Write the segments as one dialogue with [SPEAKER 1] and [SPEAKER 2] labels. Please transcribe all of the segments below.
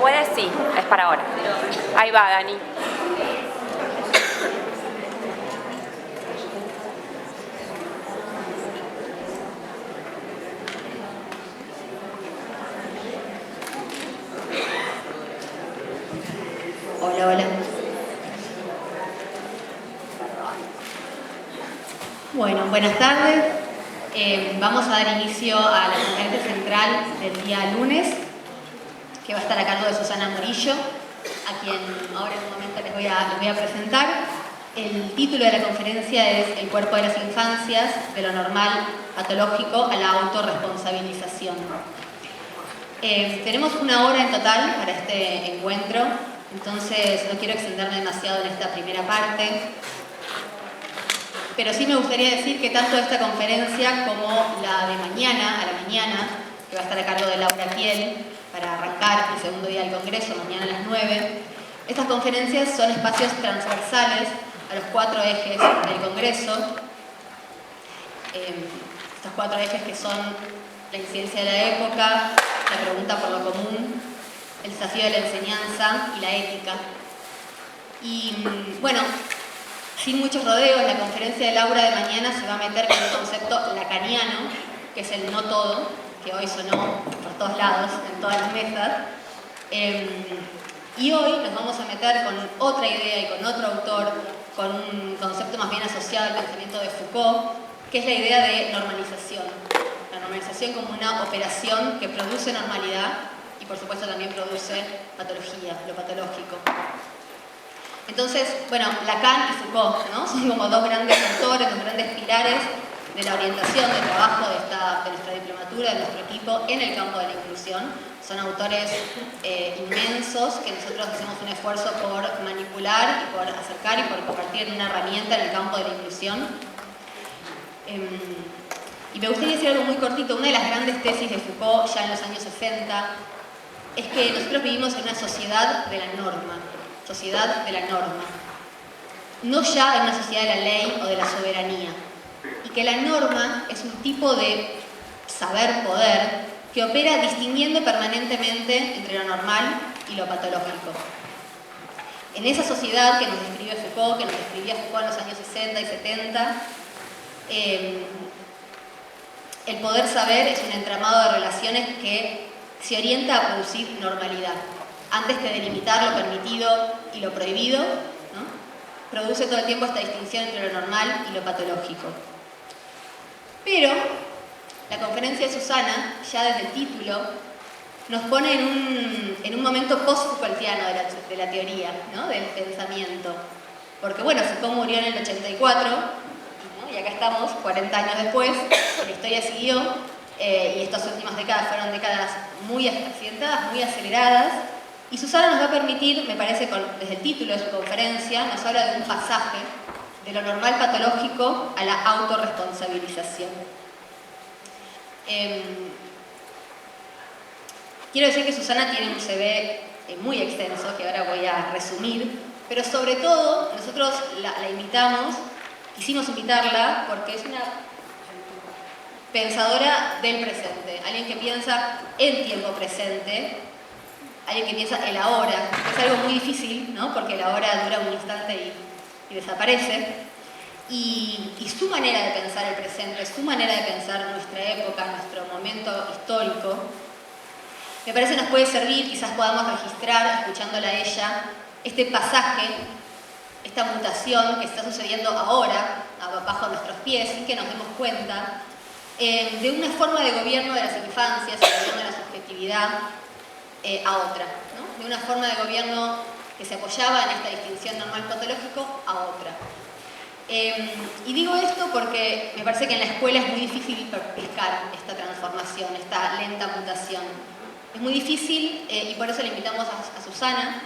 [SPEAKER 1] puede, sí, es para ahora. Ahí va, Dani.
[SPEAKER 2] Hola, hola. Bueno, buenas tardes. Vamos a dar inicio a la conferencia central del día lunes, que va a estar a cargo de Susana Murillo, a quien ahora en un momento les voy a presentar. El título de la conferencia es El cuerpo de las infancias, de lo normal patológico a la autorresponsabilización. Tenemos una hora en total para este encuentro, entonces no quiero extenderme demasiado en esta primera parte, pero sí me gustaría decir que tanto esta conferencia como la de mañana, a la mañana, que va a estar a cargo de Laura Kiel, para arrancar el segundo día del Congreso, mañana a las 9, estas conferencias son espacios transversales a los 4 ejes del Congreso. Estos 4 ejes que son la incidencia de la época, la pregunta por lo común, el desafío de la enseñanza y la ética. Y bueno, sin muchos rodeos, la conferencia de Laura de mañana se va a meter con un concepto lacaniano, que es el no todo, que hoy sonó por todos lados, en todas las mesas. Y hoy nos vamos a meter con otra idea y con otro autor, con un concepto más bien asociado al pensamiento de Foucault, que es la idea de normalización. La normalización como una operación que produce normalidad y por supuesto también produce patología, lo patológico. Entonces, bueno, Lacan y Foucault, ¿no? Son como dos grandes autores, dos grandes pilares de la orientación del trabajo de nuestra diplomatura, de nuestro equipo en el campo de la inclusión. Son autores inmensos que nosotros hacemos un esfuerzo por manipular y por acercar y por convertir en una herramienta en el campo de la inclusión. Y me gustaría decir algo muy cortito. Una de las grandes tesis de Foucault ya en los años 60 es que nosotros vivimos en una sociedad de la norma. Sociedad de la norma, no ya en una sociedad de la ley o de la soberanía, y que la norma es un tipo de saber-poder que opera distinguiendo permanentemente entre lo normal y lo patológico. En esa sociedad que nos describe Foucault, que nos describía Foucault en los años 60 y 70, el poder saber es un entramado de relaciones que se orienta a producir normalidad. Antes que delimitar lo permitido y lo prohibido, ¿no? Produce todo el tiempo esta distinción entre lo normal y lo patológico. Pero la conferencia de Susana, ya desde el título, nos pone en un momento post-Foucaultiano de la teoría, ¿no? Del pensamiento. Porque bueno, Foucault murió en el 84, ¿no? Y acá estamos, 40 años después, la historia siguió, y estas últimas décadas fueron décadas muy accidentadas, muy aceleradas. Y Susana nos va a permitir, me parece, desde el título de su conferencia, nos habla de un pasaje de lo normal patológico a la autorresponsabilización. Quiero decir que Susana tiene un CV muy extenso, que ahora voy a resumir, pero sobre todo nosotros la invitamos, quisimos invitarla porque es una pensadora del presente, alguien que piensa en tiempo presente, alguien que piensa el ahora. Es algo muy difícil, ¿no? Porque el ahora dura un instante y desaparece. Y su manera de pensar el presente, su manera de pensar nuestra época, nuestro momento histórico, me parece nos puede servir, quizás podamos registrar, escuchándola a ella, este pasaje, esta mutación que está sucediendo ahora, bajo nuestros pies, sin que nos demos cuenta, de una forma de gobierno de las infancias, de gobierno de la subjetividad, a otra, ¿no? De una forma de gobierno que se apoyaba en esta distinción normal patológico a otra. Y digo esto porque me parece que en la escuela es muy difícil pescar esta transformación, esta lenta mutación. Es muy difícil, y por eso le invitamos a Susana.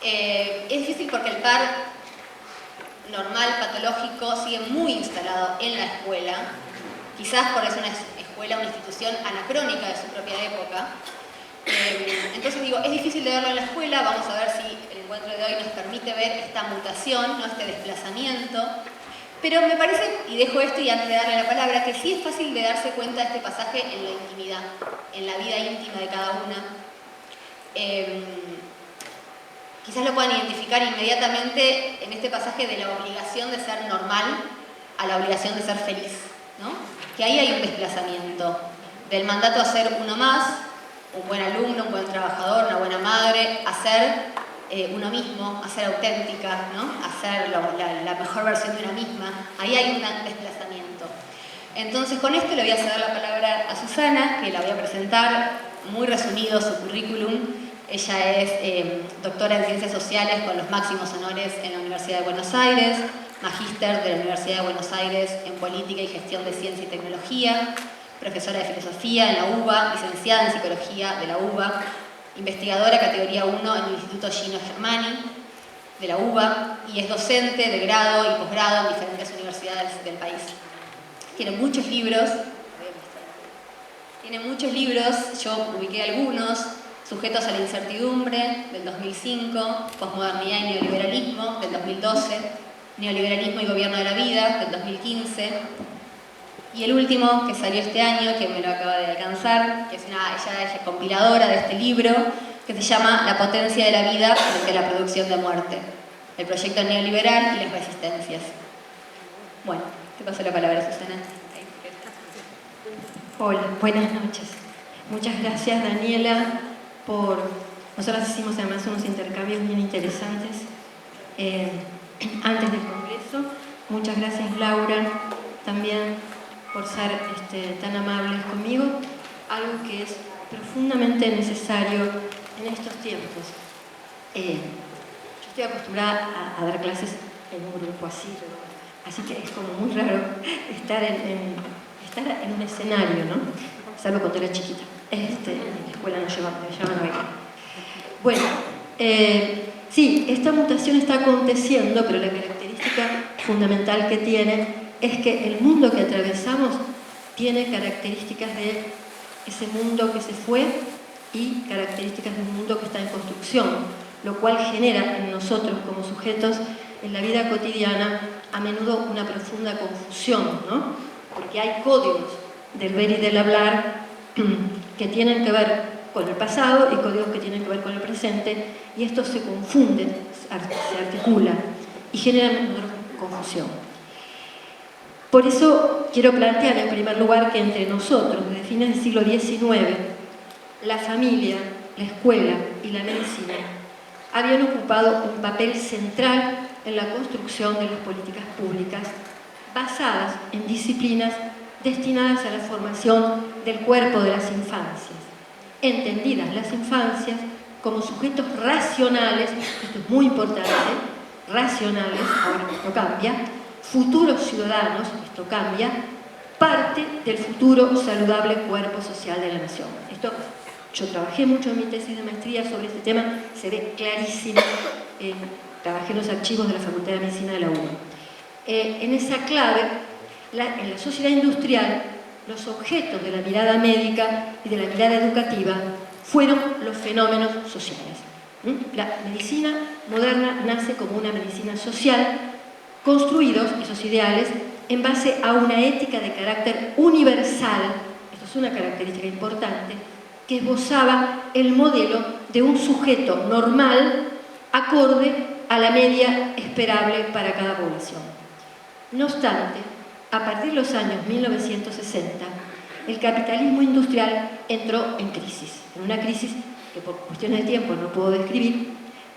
[SPEAKER 2] Es difícil porque el par normal patológico sigue muy instalado en la escuela, quizás por eso una escuela, una institución anacrónica de su propia época. Entonces digo, es difícil de verlo en la escuela. Vamos a ver si el encuentro de hoy nos permite ver esta mutación, ¿no? Este desplazamiento. Pero me parece, y dejo esto y antes de darle la palabra, que sí es fácil de darse cuenta de este pasaje en la intimidad, en la vida íntima de cada una. quizás lo puedan identificar inmediatamente en este pasaje de la obligación de ser normal a la obligación de ser feliz, ¿no? Que ahí hay un desplazamiento del mandato a ser uno más, un buen alumno, un buen trabajador, una buena madre, a ser uno mismo, a ser auténtica, ¿no? A ser la mejor versión de una misma. Ahí hay un desplazamiento. Entonces, con esto le voy a ceder la palabra a Susana, que la voy a presentar, muy resumido su currículum. Ella es doctora en Ciencias Sociales con los máximos honores en la Universidad de Buenos Aires, magíster de la Universidad de Buenos Aires en Política y Gestión de Ciencia y Tecnología, profesora de Filosofía en la UBA, licenciada en Psicología de la UBA, investigadora categoría 1 en el Instituto Gino Germani de la UBA y es docente de grado y posgrado en diferentes universidades del país. Tiene muchos libros, yo ubiqué algunos: Sujetos a la incertidumbre, del 2005, Posmodernidad y neoliberalismo, del 2012, Neoliberalismo y gobierno de la vida, del 2015, y el último que salió este año, que me lo acaba de alcanzar, que ella es compiladora de este libro, que se llama La potencia de la vida frente a la producción de muerte, el proyecto neoliberal y las resistencias. Bueno, te paso la palabra, Susana.
[SPEAKER 3] Hola, buenas noches. Muchas gracias, Daniela, nosotros hicimos además unos intercambios bien interesantes antes del Congreso. Muchas gracias, Laura, también por ser tan amables conmigo, algo que es profundamente necesario en estos tiempos. Yo estoy acostumbrada a dar clases en un grupo así que es como muy raro estar en un escenario, ¿no? Salvo cuando era chiquita. En la escuela me llevaban a bailar. Bueno, sí, esta mutación está aconteciendo, pero la característica fundamental que tiene es que el mundo que atravesamos tiene características de ese mundo que se fue y características de un mundo que está en construcción, lo cual genera en nosotros como sujetos en la vida cotidiana a menudo una profunda confusión, ¿no? Porque hay códigos del ver y del hablar que tienen que ver con el pasado y códigos que tienen que ver con el presente, y estos se confunden, se articulan y generan confusión. Por eso quiero plantear en primer lugar que entre nosotros, desde fines del siglo XIX, la familia, la escuela y la medicina habían ocupado un papel central en la construcción de las políticas públicas basadas en disciplinas destinadas a la formación del cuerpo de las infancias, entendidas las infancias como sujetos racionales, esto es muy importante, racionales, ahora esto cambia, futuros ciudadanos, esto cambia, parte del futuro saludable cuerpo social de la nación. Esto, yo trabajé mucho en mi tesis de maestría sobre este tema, se ve clarísimo, trabajé en los archivos de la Facultad de Medicina de la UBA. En esa clave, en la sociedad industrial, los objetos de la mirada médica y de la mirada educativa fueron los fenómenos sociales. La medicina moderna nace como una medicina social, construidos esos ideales en base a una ética de carácter universal, esto es una característica importante, que esbozaba el modelo de un sujeto normal acorde a la media esperable para cada población. No obstante, a partir de los años 1960, el capitalismo industrial entró en crisis, en una crisis que por cuestiones de tiempo no puedo describir,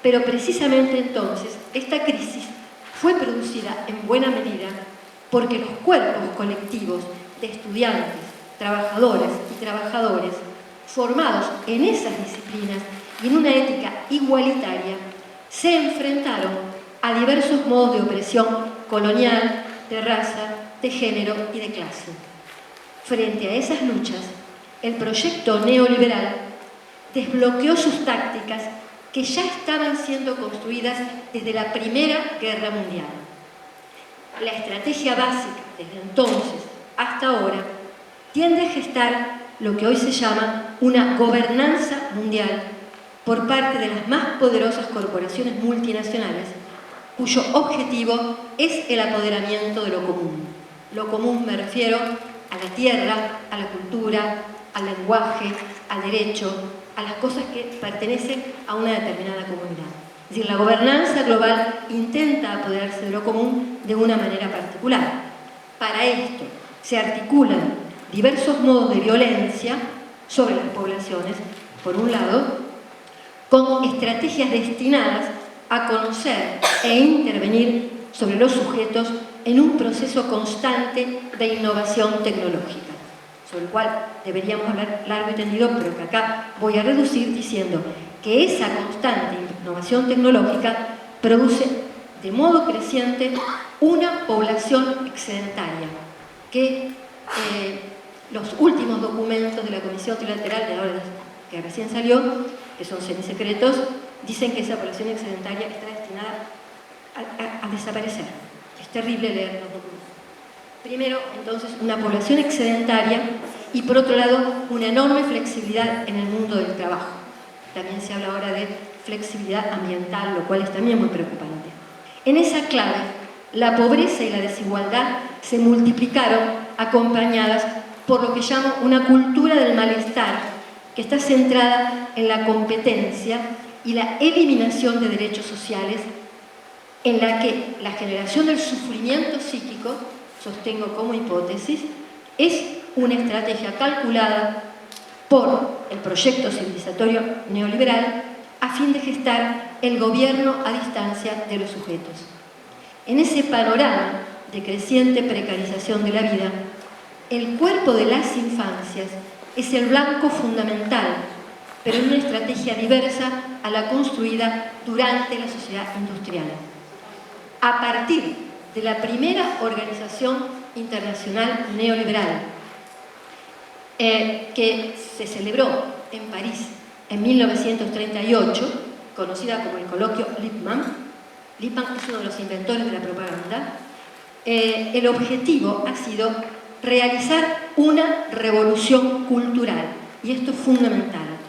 [SPEAKER 3] pero precisamente entonces esta crisis fue producida en buena medida porque los cuerpos colectivos de estudiantes, trabajadoras y trabajadores formados en esas disciplinas y en una ética igualitaria se enfrentaron a diversos modos de opresión colonial, de raza, de género y de clase. Frente a esas luchas, el proyecto neoliberal desbloqueó sus tácticas que ya estaban siendo construidas desde la Primera Guerra Mundial. La estrategia básica desde entonces hasta ahora tiende a gestar lo que hoy se llama una gobernanza mundial por parte de las más poderosas corporaciones multinacionales, cuyo objetivo es el apoderamiento de lo común. Lo común me refiero a la tierra, a la cultura, al lenguaje, al derecho, a las cosas que pertenecen a una determinada comunidad. Es decir, la gobernanza global intenta apoderarse de lo común de una manera particular. Para esto se articulan diversos modos de violencia sobre las poblaciones, por un lado, con estrategias destinadas a conocer e intervenir sobre los sujetos en un proceso constante de innovación tecnológica, sobre el cual deberíamos hablar largo y tendido, pero que acá voy a reducir diciendo que esa constante innovación tecnológica produce de modo creciente una población excedentaria, que los últimos documentos de la Comisión Trilateral, de ahora que recién salió, que son semisecretos, dicen que esa población excedentaria está destinada a desaparecer. Es terrible leer los documentos. Primero, entonces, una población excedentaria y, por otro lado, una enorme flexibilidad en el mundo del trabajo. También se habla ahora de flexibilidad ambiental, lo cual es también muy preocupante. En esa clave, la pobreza y la desigualdad se multiplicaron acompañadas por lo que llamo una cultura del malestar, que está centrada en la competencia y la eliminación de derechos sociales, en la que la generación del sufrimiento psíquico, sostengo como hipótesis, es una estrategia calculada por el proyecto civilizatorio neoliberal a fin de gestar el gobierno a distancia de los sujetos. En ese panorama de creciente precarización de la vida, el cuerpo de las infancias es el blanco fundamental, pero en una estrategia diversa a la construida durante la sociedad industrial. A partir de la primera organización internacional neoliberal, que se celebró en París en 1938, conocida como el coloquio Lippmann. Lippmann es uno de los inventores de la propaganda. El objetivo ha sido realizar una revolución cultural, y esto es fundamental.